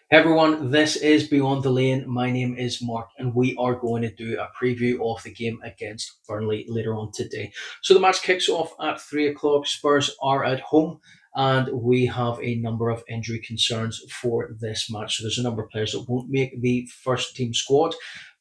Hey everyone, this is Beyond the Lane. My name is Mark, and we are going to do a preview of the game against Burnley later on today. So the match kicks off at 3 o'clock. Spurs are at home, and we have a number of injury concerns for this match. So there's a number of players that won't make the first team squad.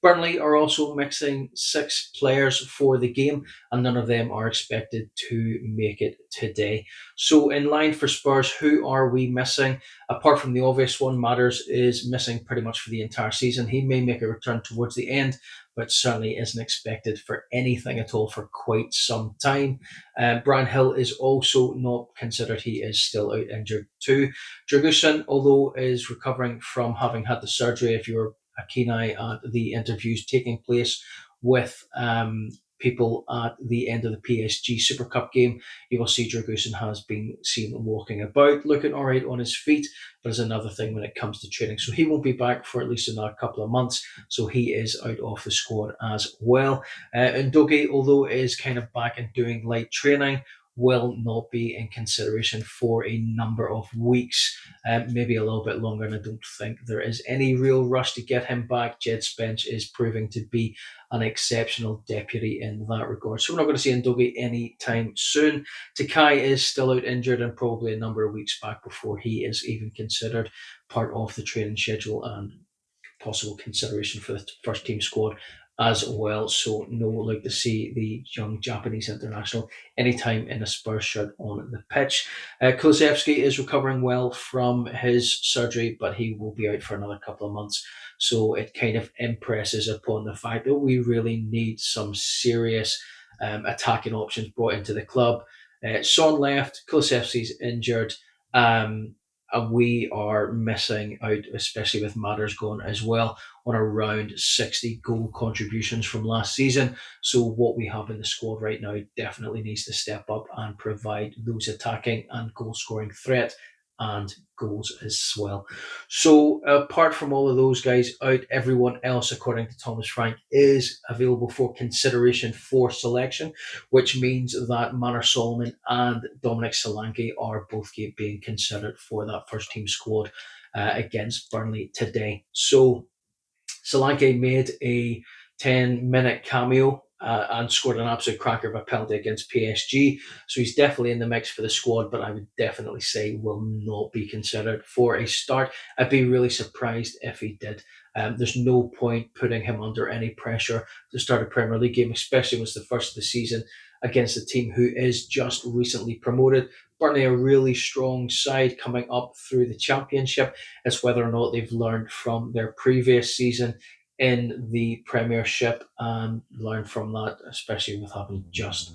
Burnley are also mixing six players for the game, and none of them are expected to make it today. So, in line for Spurs, who are we missing? Apart from the obvious one, Matters is missing pretty much for the entire season. He may make a return towards the end, but certainly isn't expected for anything at all for quite some time. Brian Hill is also not considered. He is still out injured too. Dragusin, although is recovering from having had the surgery, if you're a keen eye at the interviews taking place with people at the end of the PSG Super Cup game, you will see Dragusin has been seen walking about, looking all right on his feet, but is another thing when it comes to training. So he won't be back for at least another couple of months. So he is out of the squad as well. And Doge, although is kind of back and doing light training, will not be in consideration for a number of weeks, maybe a little bit longer. And I don't think there is any real rush to get him back. Jed Spence is proving to be an exceptional deputy in that regard. So we're not going to see Ndogi anytime soon. Takai is still out injured and probably a number of weeks back before he is even considered part of the training schedule and possible consideration for the first team squad as well. So no look to see the young Japanese international anytime in a Spurs shirt on the pitch. Kulusevski is recovering well from his surgery, but he will be out for another couple of months. So it kind of impresses upon the fact that we really need some serious attacking options brought into the club. Son left, Kulusevski's injured. And we are missing out, especially with Matters gone as well, on around 60 goal contributions from last season. So what we have in the squad right now definitely needs to step up and provide those attacking and goal scoring threat and goals as well. So apart from all of those guys out, everyone else, according to Thomas Frank, is available for consideration for selection, which means that Manor Solomon and Dominic Solanke are both being considered for that first team squad against Burnley today. So Solanke made a 10-minute cameo and scored an absolute cracker of a penalty against PSG. So he's definitely in the mix for the squad, but I would definitely say will not be considered for a start. I'd be really surprised if he did. There's no point putting him under any pressure to start a Premier League game, especially when it's the first of the season against a team who is just recently promoted. Burnley a really strong side coming up through the Championship. It's whether or not they've learned from their previous season in the Premiership and learned from that, especially with having just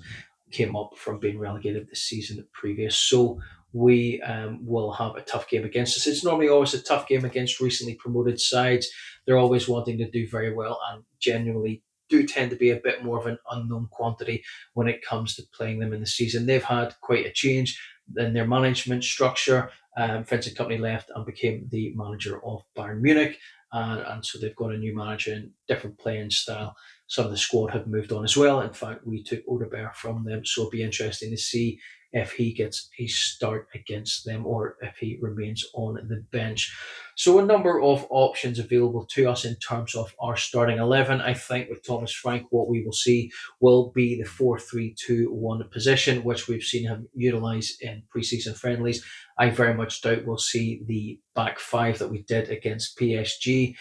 came up from being relegated this season previous. So we will have a tough game against us. It's normally always a tough game against recently promoted sides. They're always wanting to do very well and genuinely do tend to be a bit more of an unknown quantity when it comes to playing them in the season. They've had quite a change in their management structure. Vincent Company left and became the manager of Bayern Munich. And so they've got a new manager and different playing style. Some of the squad have moved on as well. In fact, we took Odeberg from them, so it'll be interesting to see if he gets a start against them or if he remains on the bench. So a number of options available to us in terms of our starting 11. I think with Thomas Frank, what we will see will be the 4-3-2-1 position, which we've seen him utilise in preseason friendlies. I very much doubt we'll see the back five that we did against PSG.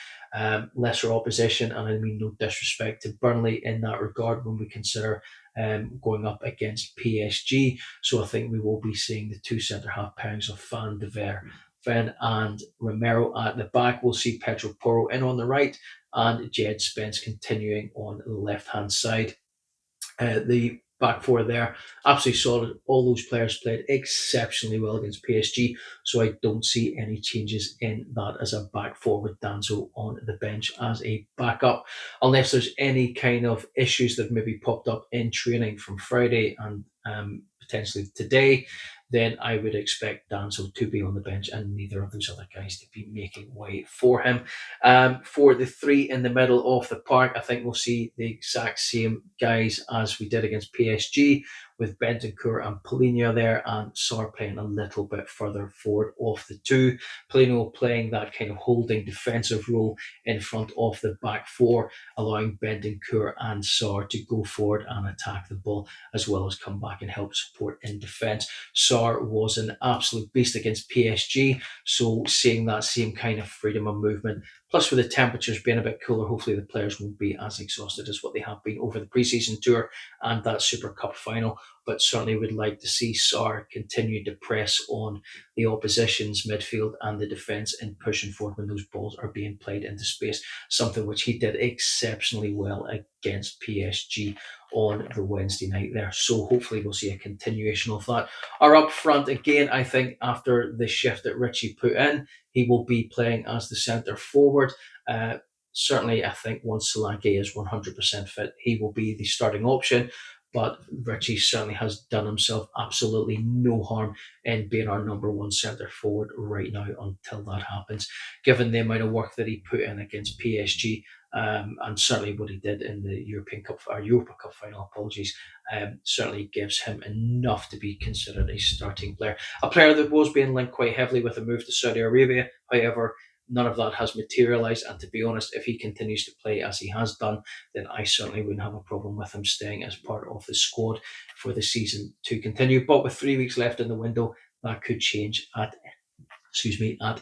Lesser opposition, and I mean no disrespect to Burnley in that regard when we consider going up against PSG. So I think we will be seeing the two centre half pairings of Van de Ver, Ven and Romero at the back. We'll see Pedro Porro in on the right and Jed Spence continuing on the left hand side. The back four there, absolutely solid. All those players played exceptionally well against PSG, so I don't see any changes in that as a back four with Danzo on the bench as a backup, unless there's any kind of issues that maybe popped up in training from Friday and potentially today. Then I would expect Danzo to be on the bench and neither of those other guys to be making way for him. For the three in the middle of the park, I think we'll see the exact same guys as we did against PSG, with Bentancur and Polina there, and Sar playing a little bit further forward off the two. Polina playing that kind of holding defensive role in front of the back four, allowing Bentancur and Sar to go forward and attack the ball, as well as come back and help support in defence. Sar was an absolute beast against PSG, so seeing that same kind of freedom of movement, plus with the temperatures being a bit cooler, hopefully the players won't be as exhausted as what they have been over the pre-season tour and that Super Cup final. But certainly would like to see Sar continue to press on the opposition's midfield and the defence in pushing forward when those balls are being played into space, something which he did exceptionally well against PSG on the Wednesday night there. So hopefully we'll see a continuation of that. Our up front, again, I think after the shift that Richie put in, he will be playing as the centre forward. Certainly, I think once Solanke is 100% fit, he will be the starting option. But Richie certainly has done himself absolutely no harm in being our number one centre forward right now until that happens. Given the amount of work that he put in against PSG, and certainly what he did in the Europa Cup final, apologies, certainly gives him enough to be considered a starting player. A player that was being linked quite heavily with a move to Saudi Arabia, however, none of that has materialised. And to be honest, if he continues to play as he has done, then I certainly wouldn't have a problem with him staying as part of the squad for the season to continue. But with 3 weeks left in the window, that could change at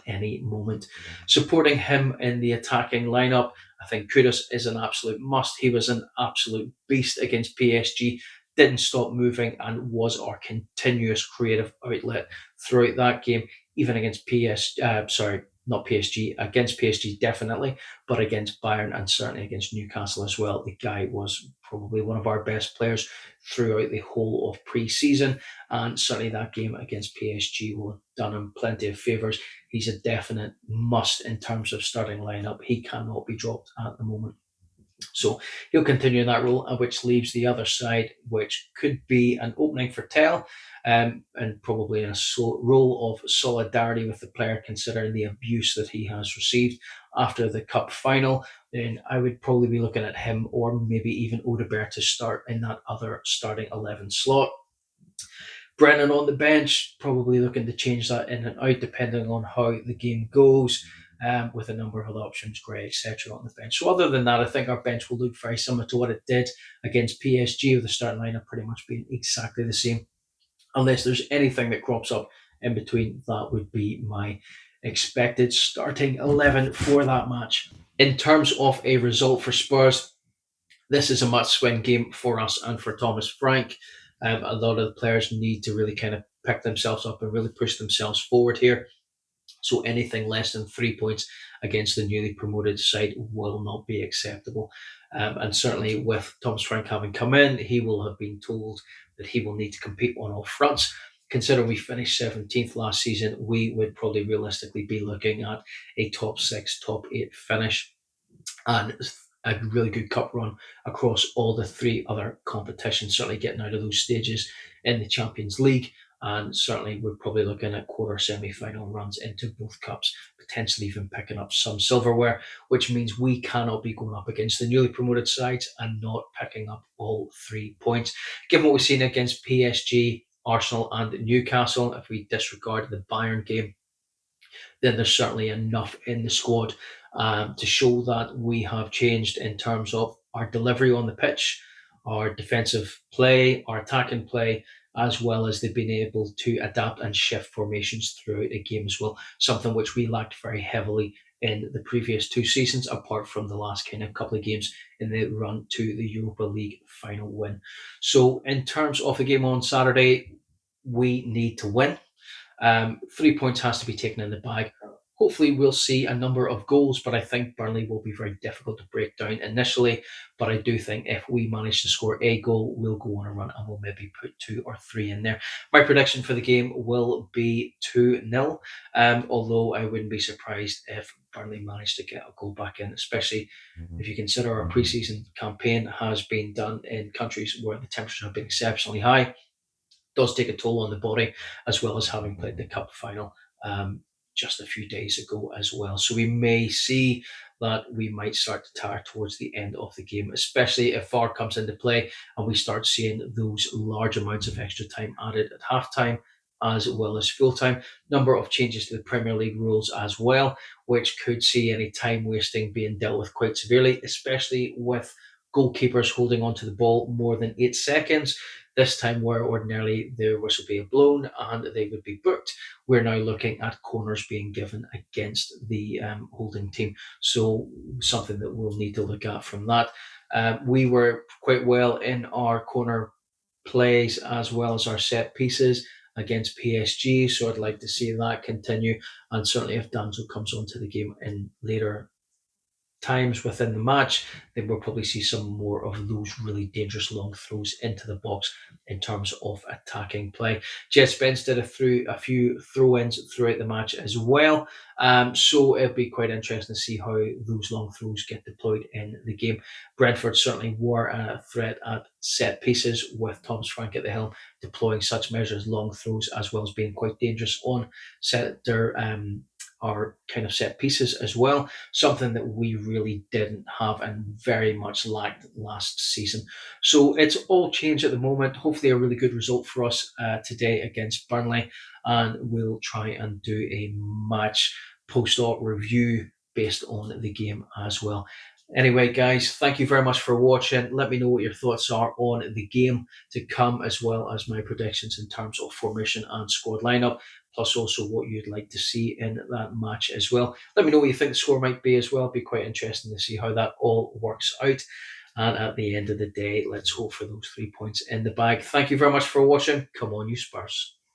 any moment. Supporting him in the attacking lineup, I think Kudus is an absolute must. He was an absolute beast against PSG, didn't stop moving, and was our continuous creative outlet throughout that game, even against not PSG, against PSG definitely, but against Bayern and certainly against Newcastle as well. The guy was probably one of our best players throughout the whole of pre-season, and certainly that game against PSG will have done him plenty of favours. He's a definite must in terms of starting lineup. He cannot be dropped at the moment. So he'll continue in that role, which leaves the other side, which could be an opening for Tell, and probably in a role of solidarity with the player, considering the abuse that he has received after the cup final. Then I would probably be looking at him or maybe even Odebert to start in that other starting 11 slot. Brennan on the bench, probably looking to change that in and out depending on how the game goes, with a number of other options, Gray, etc. on the bench. So other than that, I think our bench will look very similar to what it did against PSG, with the starting lineup pretty much being exactly the same. Unless there's anything that crops up in between, that would be my expected starting 11 for that match. In terms of a result for Spurs, this is a must-win game for us and for Thomas Frank. A lot of the players need to really kind of pick themselves up and really push themselves forward here. So anything less than 3 points against the newly promoted side will not be acceptable. And certainly with Thomas Frank having come in, he will have been told that he will need to compete on all fronts. Considering we finished 17th last season, we would probably realistically be looking at a top 6, top 8 finish, and a really good cup run across all the 3 other competitions, certainly getting out of those stages in the Champions League. And certainly we're probably looking at quarter semi-final runs into both cups, potentially even picking up some silverware, which means we cannot be going up against the newly promoted sides and not picking up all 3 points. Given what we've seen against PSG, Arsenal and Newcastle, if we disregard the Bayern game, then there's certainly enough in the squad to show that we have changed in terms of our delivery on the pitch, our defensive play, our attacking play, as well as they've been able to adapt and shift formations throughout a game as well, something which we lacked very heavily in the previous 2 seasons, apart from the last kind of couple of games in the run to the Europa League final win. So in terms of the game on Saturday, we need to win. 3 points has to be taken in the bag. Hopefully, we'll see a number of goals, but I think Burnley will be very difficult to break down initially. But I do think if we manage to score a goal, we'll go on a run and we'll maybe put 2 or 3 in there. My prediction for the game will be 2-0, although I wouldn't be surprised if Burnley managed to get a goal back in, especially if you consider our pre-season campaign has been done in countries where the temperatures have been exceptionally high. Does take a toll on the body, as well as having played the cup final just a few days ago as well. So we may see that we might start to tire towards the end of the game, especially if VAR comes into play and we start seeing those large amounts of extra time added at halftime as well as full time. Number of changes to the Premier League rules as well, which could see any time wasting being dealt with quite severely, especially with goalkeepers holding onto the ball more than 8 seconds. This time, where ordinarily the whistle being blown and they would be booked, we're now looking at corners being given against the holding team. So, something that we'll need to look at from that. We were quite well in our corner plays as well as our set pieces against PSG. So I'd like to see that continue. And certainly if Danzo comes onto the game in later times within the match, then we'll probably see some more of those really dangerous long throws into the box in terms of attacking play. Jed Spence did a few throw-ins throughout the match as well. So it'll be quite interesting to see how those long throws get deployed in the game. Brentford certainly were a threat at set pieces with Thomas Frank at the helm, deploying such measures, long throws, as well as being quite dangerous on their our kind of set pieces as well, something that we really didn't have and very much lacked last season. So it's all changed at the moment. Hopefully, a really good result for us today against Burnley, and we'll try and do a match post-op review based on the game as well. Anyway, guys, thank you very much for watching. Let me know what your thoughts are on the game to come, as well as my predictions in terms of formation and squad lineup, plus also what you'd like to see in that match as well. Let me know what you think the score might be as well. It'd be quite interesting to see how that all works out. And at the end of the day, let's hope for those 3 points in the bag. Thank you very much for watching. Come on, you Spurs.